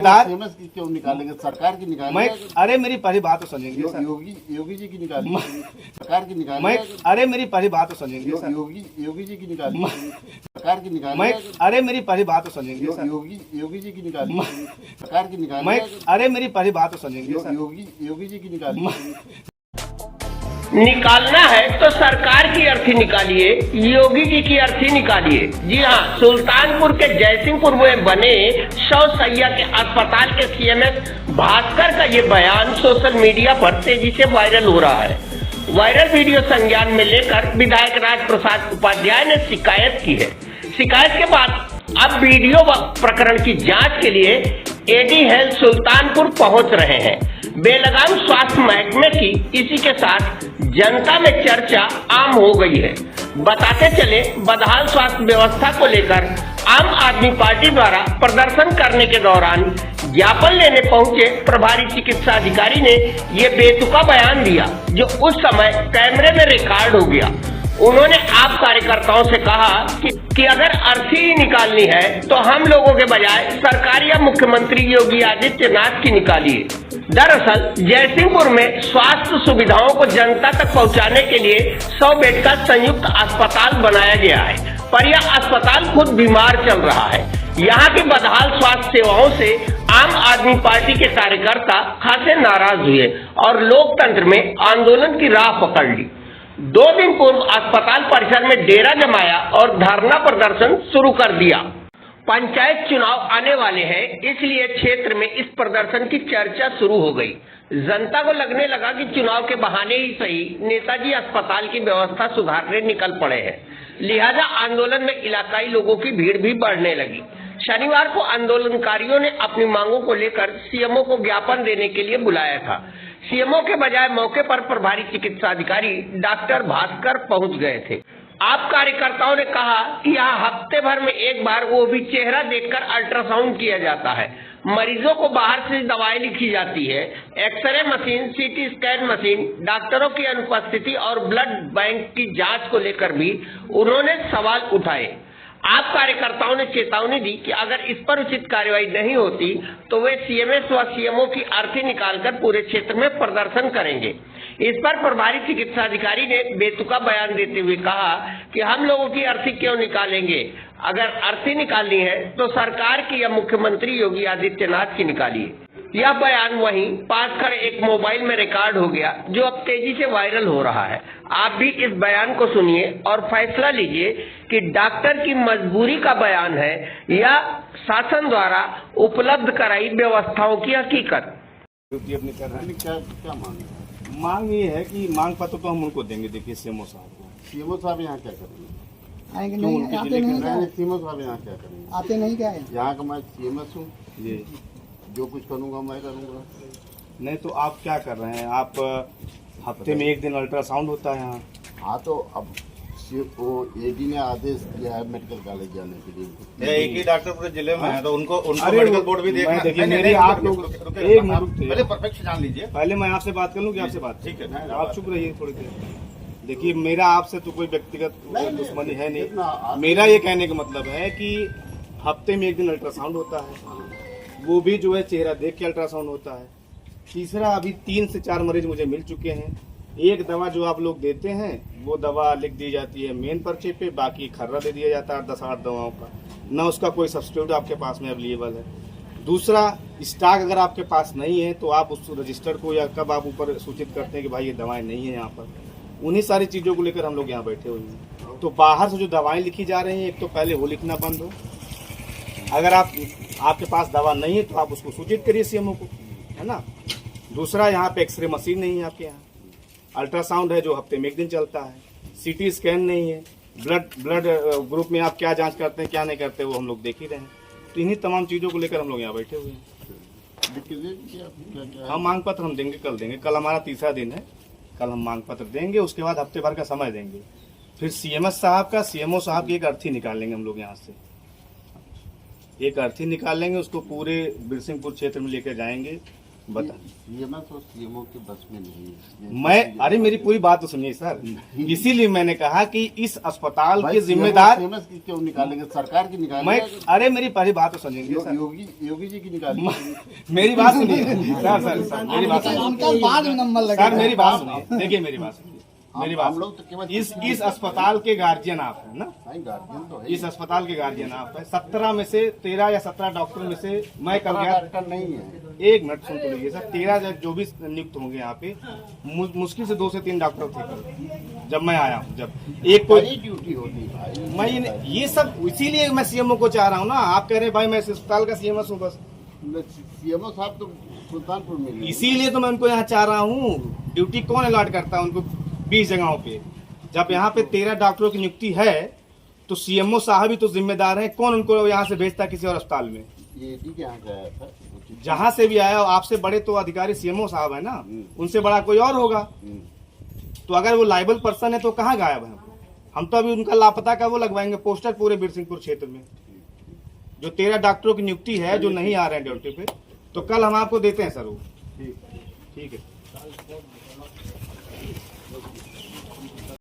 Famous की क्यों निकालेंगे? सरकार की निकालेंगे। अरे मेरी पहली बात तो सुनेंगे सर। योगी जी की निकालेंगे, सरकार की निकालेंगे। अरे मेरी पहली बात तो सुनेंगे सर। योगी जी की निकालेंगे, सरकार की निकालेंगे। अरे मेरी पहली बात तो सुनेंगे सर। योगी जी की निकालेंगे, सरकार की निकालेंगे। अरे मेरी पहली बात तो सुनेंगे सर। योगी जी की निकालेंगे। निकालना है तो सरकार की अर्थी निकालिए, योगी जी की अर्थी निकालिए। जी हाँ, सुल्तानपुर के जयसिंहपुर में बने 100 सैया के अस्पताल के सीएमएस भास्कर का ये बयान सोशल मीडिया पर तेजी से वायरल हो रहा है। वायरल वीडियो संज्ञान में लेकर विधायक राज प्रसाद उपाध्याय ने शिकायत की है। शिकायत के बाद अब वीडियो प्रकरण की जांच के लिए एडी हेल्थ सुल्तानपुर पहुंच रहे हैं। बेलगाम स्वास्थ्य महकमे की इसी के साथ जनता में चर्चा आम हो गई है। बताते चले, बदहाल स्वास्थ्य व्यवस्था को लेकर आम आदमी पार्टी द्वारा प्रदर्शन करने के दौरान ज्ञापन लेने पहुंचे प्रभारी चिकित्सा अधिकारी ने ये बेतुका बयान दिया, जो उस समय कैमरे में रिकॉर्ड हो गया। उन्होंने आप कार्यकर्ताओं से कहा कि अगर अर्थी ही निकालनी है तो हम लोगों के बजाय सरकार या मुख्यमंत्री योगी आदित्यनाथ की निकालिए। दरअसल जयसिंहपुर में स्वास्थ्य सुविधाओं को जनता तक पहुंचाने के लिए 100 बेड का संयुक्त अस्पताल बनाया गया है, पर यह अस्पताल खुद बीमार चल रहा है। यहाँ की बदहाल स्वास्थ्य सेवाओं से आम आदमी पार्टी के कार्यकर्ता खासे नाराज हुए और लोकतंत्र में आंदोलन की राह पकड़ ली। 2 दिन पूर्व अस्पताल परिसर में डेरा जमाया और धरना प्रदर्शन शुरू कर दिया। पंचायत चुनाव आने वाले हैं, इसलिए क्षेत्र में इस प्रदर्शन की चर्चा शुरू हो गई। जनता को लगने लगा कि चुनाव के बहाने ही सही नेताजी अस्पताल की व्यवस्था सुधारने निकल पड़े हैं, लिहाजा आंदोलन में इलाकाई लोगों की भीड़ भी बढ़ने लगी। शनिवार को आंदोलनकारियों ने अपनी मांगों को लेकर सीएमओ को ज्ञापन देने के लिए बुलाया था। सीएमओ के बजाय मौके पर प्रभारी चिकित्सा अधिकारी डॉक्टर भास्कर पहुंच गए थे। आप कार्यकर्ताओं ने कहा कि यहाँ हफ्ते भर में एक बार, वो भी चेहरा देखकर अल्ट्रासाउंड किया जाता है। मरीजों को बाहर से दवाएं लिखी जाती है। X ray machine, CT scan machine, डॉक्टरों की अनुपस्थिति और ब्लड बैंक की जांच को लेकर भी उन्होंने सवाल उठाए। आप कार्यकर्ताओं ने चेतावनी दी कि अगर इस पर उचित कार्रवाई नहीं होती तो वे सीएमएस व सीएमओ की अर्थी निकालकर पूरे क्षेत्र में प्रदर्शन करेंगे। इस पर प्रभारी चिकित्सा अधिकारी ने बेतुका बयान देते हुए कहा कि हम लोगों की अर्थी क्यों निकालेंगे? अगर अर्थी निकालनी है तो सरकार की या मुख्यमंत्री योगी आदित्यनाथ की निकालिए। यह बयान वहीं पास कर एक मोबाइल में रिकॉर्ड हो गया, जो अब तेजी से वायरल हो रहा है। आप भी इस बयान को सुनिए और फैसला लीजिए कि डॉक्टर की मजबूरी का बयान है या शासन द्वारा उपलब्ध कराई व्यवस्थाओं की हकीकत। क्या मांग ये है कि मांग पत्र तो हम उनको देंगे। देखिए सीएमओ साहब को, सीएमओ साहब यहाँ क्या करेंगे? आएंगे नहीं, आते नहीं क्या? सीएमओ साहब यहाँ क्या करेंगे? आते नहीं क्या है? यहाँ का मैं सीएमएस हूँ, जी जो कुछ करूँगा मैं करूँगा। नहीं तो आप क्या कर रहे हैं? आप हफ्ते में एक दिन अल्ट्रासाउंड होता है यहाँ। हाँ तो अब वो एडी ने आदेश दिया है मेडिकल कॉलेज जाने के लिए। एक ही डॉक्टर पूरे जिले में है तो उनको मेडिकल बोर्ड भी देखना। देखिए मेरी आप लोग एक मिनट पहले परफेक्ट जान लीजिए। पहले मैं आपसे बात कर लूँ कि आपसे बात? ठीक है, आप चुप रहिए थोड़ी देर। देखिए मेरा आपसे तो कोई व्यक्तिगत दुश्मनी है नहीं। मेरा ये कहने का मतलब है कि हफ्ते में एक दिन अल्ट्रासाउंड होता है, वो भी जो है चेहरा देख के अल्ट्रासाउंड होता है। तीसरा, अभी 3 से 4 मरीज मुझे मिल चुके हैं। एक दवा जो आप लोग देते हैं वो दवा लिख दी जाती है मेन पर्चे पे, बाकी खर्रा दे दिया जाता है 10-8 दवाओं का, ना उसका कोई सब्स्टिट्यूट आपके पास में अवेलेबल है। दूसरा, स्टॉक अगर आपके पास नहीं है तो आप उस रजिस्टर को या कब आप ऊपर सूचित करते हैं कि भाई ये दवाएं नहीं है यहाँ पर। उन्हीं सारी चीज़ों को लेकर हम लोग यहाँ बैठे हुए हैं। तो बाहर से जो दवाएं लिखी जा रही हैं, एक तो पहले वो लिखना बंद हो। अगर आपके पास दवा नहीं है तो आप उसको सूचित करिए सीएमओ को, है ना। दूसरा, यहाँ पे एक्सरे मशीन नहीं है आपके यहाँ। अल्ट्रासाउंड है जो हफ्ते में एक दिन चलता है। सीटी स्कैन नहीं है। ब्लड ग्रुप में आप क्या जांच करते हैं क्या नहीं करते वो हम लोग देख ही रहे हैं। तो इन्हीं तमाम चीज़ों को लेकर हम लोग यहाँ बैठे हुए हैं। हम मांग पत्र हम देंगे, कल देंगे। कल हमारा तीसरा दिन है, कल हम मांग पत्र देंगे। उसके बाद हफ्ते भर का समय देंगे। फिर सीएमएस साहब का, सीएमओ साहब की एक अर्थी निकाल लेंगे हम लोग यहाँ से। एक अर्थी निकाल लेंगे, उसको पूरे बिरसिंहपुर क्षेत्र में लेकर जाएंगे। बता सीएमएस और सीएमओ के बस में नहीं है। मैं, अरे मेरी पूरी बात तो सुनिए सर, इसीलिए मैंने कहा कि इस अस्पताल के जिम्मेदार सीएमएस की क्यों निकालेंगे, सरकार की मैं, निकालेंगे। अरे मेरी पहली बात तो सुनिए सर, योगी जी की निकालेंगे। मेरी बात सुनिए सर मेरी बात सुनिए उनका बाद में नंबर लगेगा। सर, मेरी बात सुनिए, देखिए मेरी बात सुनिए, मेरी बात हम लोग तो केवल इस अस्पताल के गार्जियन आप हैं ना, नहीं, गार्जियन तो है। इस अस्पताल के गार्जियन आप है। 17 में से 13 या 17 डॉक्टर में से मैं कल गया, डॉक्टर नहीं है। एक मिनट सुन तो लीजिए सर, 13 जो भी नियुक्त होंगे यहाँ पे, मुश्किल से 2 से 3 डॉक्टर थे कल जब मैं आया हूँ। जब एक कोई बड़ी ड्यूटी होती है भाई। मैं ये सब, इसीलिए मैं सीएमओ को चाह रहा हूँ ना। आप कह रहे हैं भाई मैं इस अस्पताल का सीएमएस हूँ बस, सीएमओ साहब तो सुल्तानपुर में नहीं है। इसीलिए तो मैं उनको यहाँ चाह रहा हूँ। ड्यूटी कौन अलॉट करता है उनको 20 जगहों पे? जब यहाँ पे 13 डॉक्टरों की नियुक्ति है तो सीएमओ साहब ही तो जिम्मेदार हैं। कौन उनको यहाँ से भेजता है किसी और अस्पताल में? ये के यहाँ गया था, जहाँ से भी आया हो, आपसे बड़े तो अधिकारी सीएमओ साहब है ना, उनसे बड़ा कोई और होगा। तो अगर वो लाइबल पर्सन है तो कहाँ गायब है? हम तो अभी उनका लापता का वो लगवाएंगे पोस्टर पूरे बीरसिंहपुर क्षेत्र में। जो 13 डॉक्टरों की नियुक्ति है जो नहीं आ रहे हैं ड्यूटी पे, तो कल हम आपको देते हैं सर वो। ठीक है।